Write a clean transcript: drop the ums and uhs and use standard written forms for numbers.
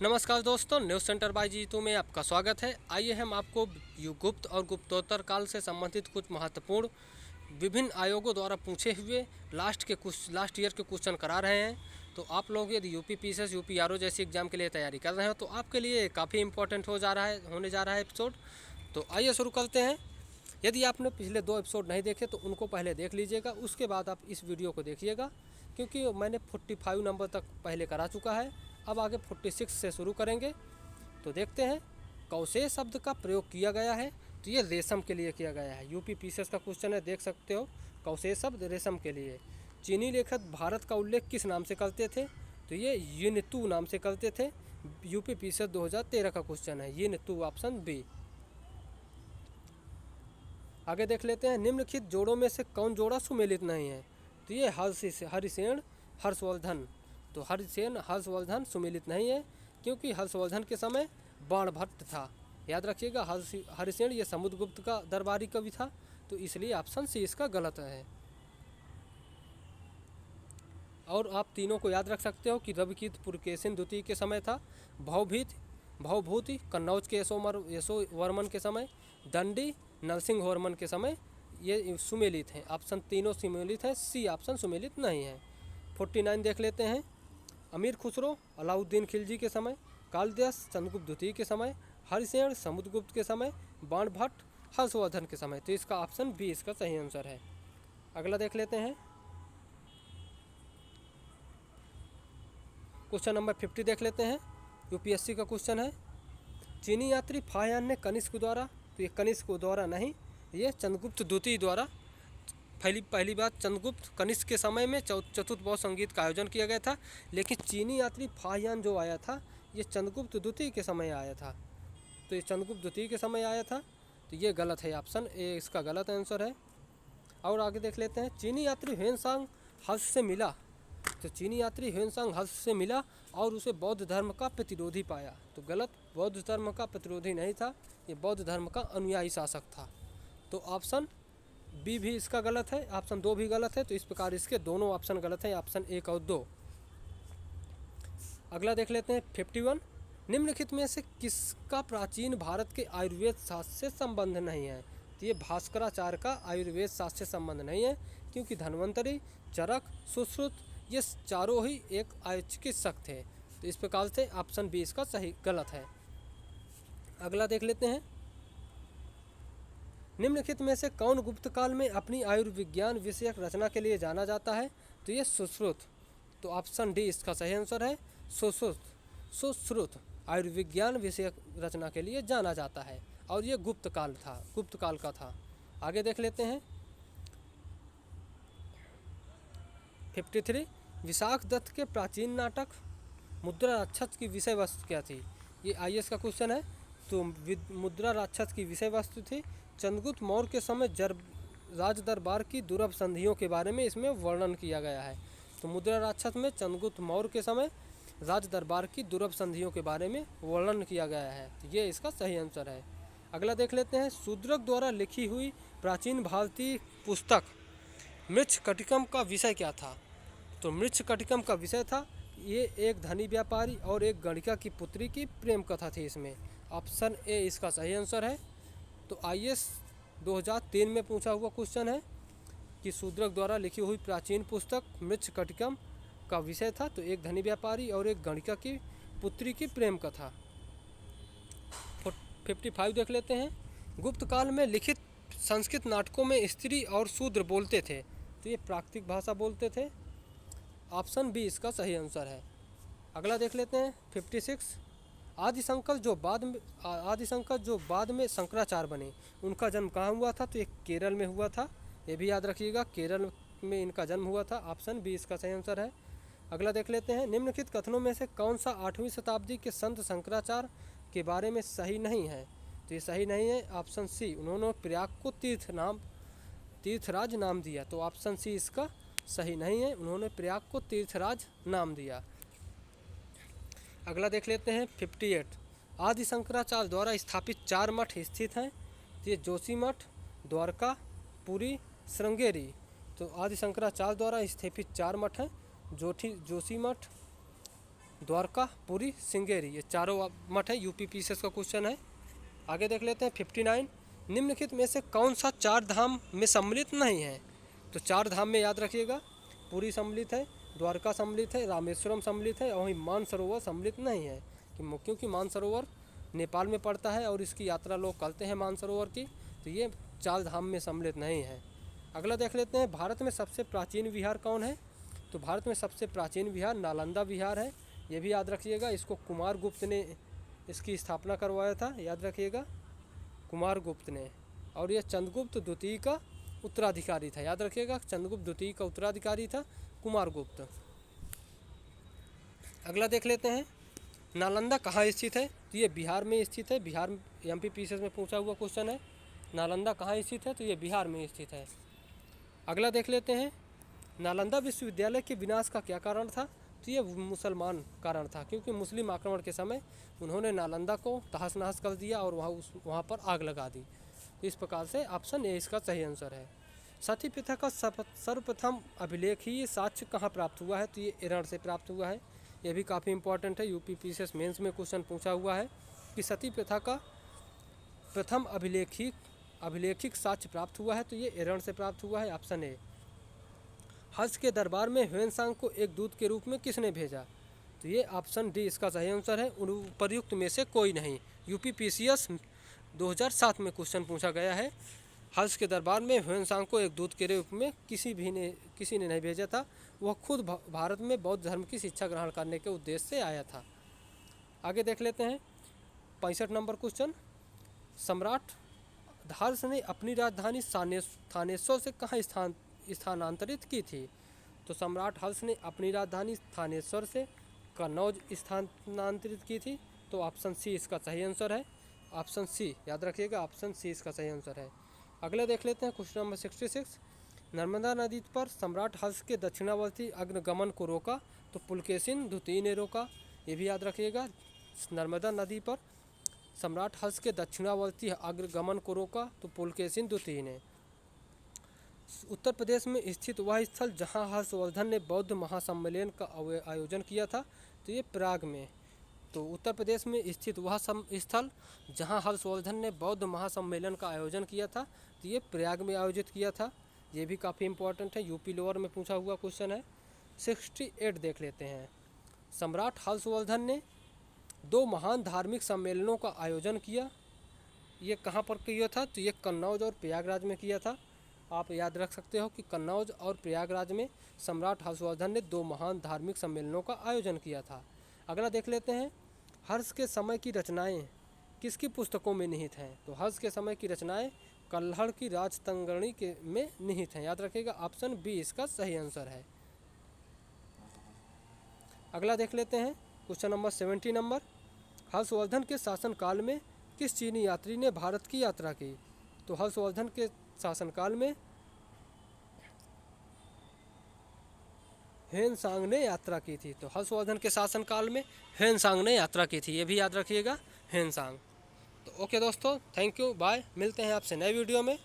नमस्कार दोस्तों, news centre bye Jitu में आपका स्वागत है। आइए हम आपको गुप्त और गुप्तोत्तर काल से संबंधित कुछ महत्वपूर्ण विभिन्न आयोगों द्वारा पूछे हुए लास्ट ईयर के क्वेश्चन करा रहे हैं। तो आप लोग यदि यूपी पीसीएस यूपी आरओ जैसी एग्जाम के लिए तैयारी कर रहे हो तो आपके लिए काफ़ी इंपॉर्टेंट होने जा रहा है एपिसोड। तो आइए शुरू करते हैं। यदि आपने पिछले 2 एपिसोड नहीं देखे तो उनको पहले देख लीजिएगा, उसके बाद आप इस वीडियो को देखिएगा, क्योंकि मैंने 45 नंबर तक पहले करा चुका है। अब आगे 46 से शुरू करेंगे। तो देखते हैं। कौशे शब्द का प्रयोग किया गया है, तो ये रेशम के लिए किया गया है। यूपी पीसीएस का क्वेश्चन है, देख सकते हो। कौशे शब्द रेशम के लिए। चीनी लेखक भारत का उल्लेख किस नाम से करते थे, तो ये यिनतू नाम से करते थे। यूपी पीसीएस 2013 का क्वेश्चन है, यिनतू, ऑप्शन बी। आगे देख लेते हैं। निम्नलिखित जोड़ों में से कौन जोड़ा सुमेलित नहीं है, तो ये हरिसेन हर्षवर्धन। तो हरिसेन हर्षवर्धन सुमेलित नहीं है, क्योंकि हर्षवर्धन के समय बाणभट्ट था। याद रखिएगा, हरिसेन ये समुद्रगुप्त का दरबारी कवि था, तो इसलिए ऑप्शन सी इसका गलत है। और आप तीनों को याद रख सकते हो कि रविकीर्त पुलकेशिन द्वितीय के समय था, भवभूति कन्नौज के यशोवर्मन के समय, दंडी नरसिंह वर्मन के समय ये सुमेलित हैं। ऑप्शन तीनों सुमेलित हैं, सी ऑप्शन सुमेलित नहीं है। 49 देख लेते हैं। अमीर खुसरो अलाउद्दीन खिलजी के समय, कालिदास चंद्रगुप्त द्वितीय के समय, हरिसेन समुद्रगुप्त के समय, बाणभट्ट हर्षवर्धन के समय। तो इसका ऑप्शन बी इसका सही आंसर है। अगला देख लेते हैं। क्वेश्चन नंबर 50 देख लेते हैं। यूपीएससी का क्वेश्चन है। चीनी यात्री फाहियान ने कनिष्क द्वारा, तो ये कनिष्क द्वारा नहीं, ये चंद्रगुप्त द्वितीय द्वारा पहली बार चंद्रगुप्त कनिष्क के समय में चतुर्थ संगीत का आयोजन किया गया था। लेकिन चीनी यात्री फाहियान जो आया था, ये चंद्रगुप्त द्वितीय के समय आया था। तो ये चंद्रगुप्त द्वितीय के समय आया था, तो ये गलत है, ऑप्शन ए इसका गलत आंसर है। और आगे देख लेते हैं। चीनी यात्री ह्वेनसांग हर्ष से मिला, तो चीनी यात्री ह्वेनसांग हर्ष से मिला और उसे बौद्ध धर्म का प्रतिरोधी पाया। तो गलत, बौद्ध धर्म का प्रतिरोधी नहीं था, ये बौद्ध धर्म का अनुयायी शासक था। तो ऑप्शन बी भी इसका गलत है, ऑप्शन 2 भी गलत है। तो इस प्रकार इसके दोनों ऑप्शन गलत हैं, ऑप्शन 1 और 2। अगला देख लेते हैं 51। निम्नलिखित में से किसका प्राचीन भारत के आयुर्वेद शास्त्र से संबंध नहीं है, तो ये भास्कराचार्य का आयुर्वेद शास्त्र से संबंध नहीं है, क्योंकि धन्वंतरी, चरक, सुश्रुत ये चारों ही एक चिकित्सक थे। तो इस प्रकार से ऑप्शन बी इसका सही गलत है। अगला देख लेते हैं। निम्नलिखित में से कौन गुप्त काल में अपनी आयुर्विज्ञान विषयक रचना के लिए जाना जाता है, तो ये सुश्रुत। तो ऑप्शन डी इसका सही आंसर है, सुश्रुत आयुर्विज्ञान विषयक रचना के लिए जाना जाता है, और ये गुप्त काल का था। आगे देख लेते हैं 53। विशाख दत्त के प्राचीन नाटक मुद्रा राक्षस की विषय वस्तु क्या थी, ये आईएएस का क्वेश्चन है। तो मुद्रा राक्षस की विषय वस्तु थी चंद्रगुप्त मौर्य के समय राज दरबार की दुर्लभ संधियों के बारे में इसमें वर्णन किया गया है। तो मुद्रा राक्षस में चंद्रगुप्त मौर्य के समय राज दरबार की दुर्लभ संधियों के बारे में वर्णन किया गया है, तो ये इसका सही आंसर है। अगला देख लेते हैं। शूद्रक द्वारा लिखी हुई प्राचीन भारतीय पुस्तक मृच्छकटिकम का विषय क्या था, तो मृच्छकटिकम का विषय था, ये एक धनी व्यापारी और एक गणिका की पुत्री की प्रेम कथा थी इसमें। ऑप्शन ए इसका सही आंसर है। तो आईएएस 2003 में पूछा हुआ क्वेश्चन है कि शूद्रक द्वारा लिखी हुई प्राचीन पुस्तक मृच्छकटिकम का विषय था, तो एक धनी व्यापारी और एक गणिका की पुत्री की प्रेम कथा। 55 देख लेते हैं। गुप्त काल में लिखित संस्कृत नाटकों में स्त्री और शूद्र बोलते थे, तो ये प्राकृतिक भाषा बोलते थे। ऑप्शन बी इसका सही आंसर है। अगला देख लेते हैं 56। आदिशंकर जो बाद में शंकराचार्य बने, उनका जन्म कहाँ हुआ था, तो ये केरल में हुआ था। ये भी याद रखिएगा, केरल में इनका जन्म हुआ था। ऑप्शन बी इसका सही आंसर है। अगला देख लेते हैं। निम्नलिखित कथनों में से कौन सा 8वीं शताब्दी के संत शंकराचार्य के बारे में सही नहीं है, तो ये सही नहीं है। ऑप्शन सी, उन्होंने प्रयाग को तीर्थराज नाम दिया, तो ऑप्शन सी इसका सही नहीं है, उन्होंने प्रयाग को तीर्थराज नाम दिया। अगला देख लेते हैं 58। आदि शंकराचार्य द्वारा स्थापित 4 मठ स्थित हैं, तो ये जोशी मठ, द्वारका, पुरी, श्रृंगेरी। तो आदि शंकराचार्य द्वारा स्थापित 4 मठ हैं, जोशी मठ, द्वारका, पुरी, श्रृंगेरी, ये चारों मठ है। यूपी पीसीएस का क्वेश्चन है। आगे देख लेते हैं 59, निम्नलिखित में से कौन सा चार धाम में सम्मिलित नहीं है? तो चार धाम में याद रखिएगा, पुरी सम्मिलित है, द्वारका सम्मिलित है, रामेश्वरम सम्मिलित है और वहीं मानसरोवर सम्मिलित नहीं है। क्योंकि मानसरोवर नेपाल में पड़ता है और इसकी यात्रा लोग करते हैं मानसरोवर की, तो ये चार धाम में सम्मिलित नहीं है। अगला देख लेते हैं, भारत में सबसे प्राचीन विहार कौन है? तो भारत में सबसे प्राचीन विहार नालंदा विहार है। ये भी याद रखिएगा, इसको कुमारगुप्त ने इसकी स्थापना करवाया था, याद रखिएगा, कुमारगुप्त ने। और ये चंद्रगुप्त द्वितीय का उत्तराधिकारी था, याद रखिएगा, चंद्रगुप्त द्वितीय का उत्तराधिकारी था कुमारगुप्त। अगला देख लेते हैं, नालंदा कहाँ स्थित है? तो ये बिहार में स्थित है। बिहार एमपी पीसीएस में पूछा हुआ क्वेश्चन है। नालंदा कहाँ स्थित है? तो ये बिहार में स्थित है। अगला देख लेते हैं, नालंदा विश्वविद्यालय के विनाश का क्या कारण था? तो ये मुसलमान कारण था, क्योंकि मुस्लिम आक्रमण के समय उन्होंने नालंदा को तहस नहस कर दिया और वहाँ पर आग लगा दी। तो इस प्रकार से ऑप्शन ए इसका सही आंसर है। सती प्रथा का सर्वप्रथम अभिलेखीय साक्ष्य कहाँ प्राप्त हुआ है? तो ये एरण से प्राप्त हुआ है। ये भी काफ़ी इंपॉर्टेंट है, यूपी पीसीएस मेंस में क्वेश्चन पूछा हुआ है कि सती प्रथा का प्रथम अभिलेखिक साक्ष्य प्राप्त हुआ है, तो ये एरण से प्राप्त हुआ है, ऑप्शन ए। हर्ष के दरबार में ह्वेनसांग को एक दूत के रूप में किसने भेजा? तो ये ऑप्शन डी इसका सही आंसर है, उपर्युक्त में से कोई नहीं। यूपी पीसीएस 2007 में क्वेश्चन पूछा गया है, हर्ष के दरबार में ह्वेनसांग को एक दूत के रूप में किसी ने नहीं भेजा था, वह खुद भारत में बौद्ध धर्म की शिक्षा ग्रहण करने के उद्देश्य से आया था। आगे देख लेते हैं 65 नंबर क्वेश्चन, सम्राट हर्ष ने अपनी राजधानी थानेश्वर से कहाँ स्थानांतरित की थी? तो सम्राट हर्ष ने अपनी राजधानी थानेश्वर से कन्नौज स्थानांतरित की थी, तो ऑप्शन सी इसका सही आंसर है। ऑप्शन सी याद रखिएगा, ऑप्शन सी इसका सही आंसर है। अगले देख लेते हैं क्वेश्चन नंबर 66, नर्मदा नदी पर सम्राट हर्ष के दक्षिणावर्ती अग्रगमन को रोका, तो पुलकेशिन द्वितीय ने रोका। ये भी याद रखिएगा, नर्मदा नदी पर सम्राट हर्ष के दक्षिणावर्ती अग्रगमन को रोका, तो पुलकेशिन द्वितीय ने। उत्तर प्रदेश में स्थित वह स्थल जहां हर्षवर्धन ने बौद्ध महासम्मेलन का आयोजन किया था, तो ये प्रयाग में। तो उत्तर प्रदेश में स्थित वह स्थल जहां हर्षवर्धन ने बौद्ध महासम्मेलन का आयोजन किया था, तो ये प्रयाग में आयोजित किया था। ये भी काफ़ी इंपॉर्टेंट है, यूपी लोअर में पूछा हुआ क्वेश्चन है। 68 देख लेते हैं, सम्राट हर्षवर्धन ने 2 महान धार्मिक सम्मेलनों का आयोजन किया, ये कहाँ पर किया था? तो ये कन्नौज और प्रयागराज में किया था। आप याद रख सकते हो कि कन्नौज और प्रयागराज में सम्राट हर्षवर्धन ने 2 महान धार्मिक सम्मेलनों का आयोजन किया था। अगला देख लेते हैं, हर्ष के समय की रचनाएं किसकी पुस्तकों में निहित हैं? तो हर्ष के समय की रचनाएं कल्हड़ की राजतंगणी के में निहित हैं, याद रखिएगा, ऑप्शन बी इसका सही आंसर है। अगला देख लेते हैं क्वेश्चन नंबर 70 नंबर, हर्षवर्धन के शासनकाल में किस चीनी यात्री ने भारत की यात्रा की? तो हर्षवर्धन के शासनकाल में ह्वेनसांग ने यात्रा की थी। तो हर्षवर्धन के शासनकाल में ह्वेनसांग ने यात्रा की थी, ये भी याद रखिएगा, ह्वेनसांग। तो ओके दोस्तों, थैंक यू, बाय, मिलते हैं आपसे नए वीडियो में।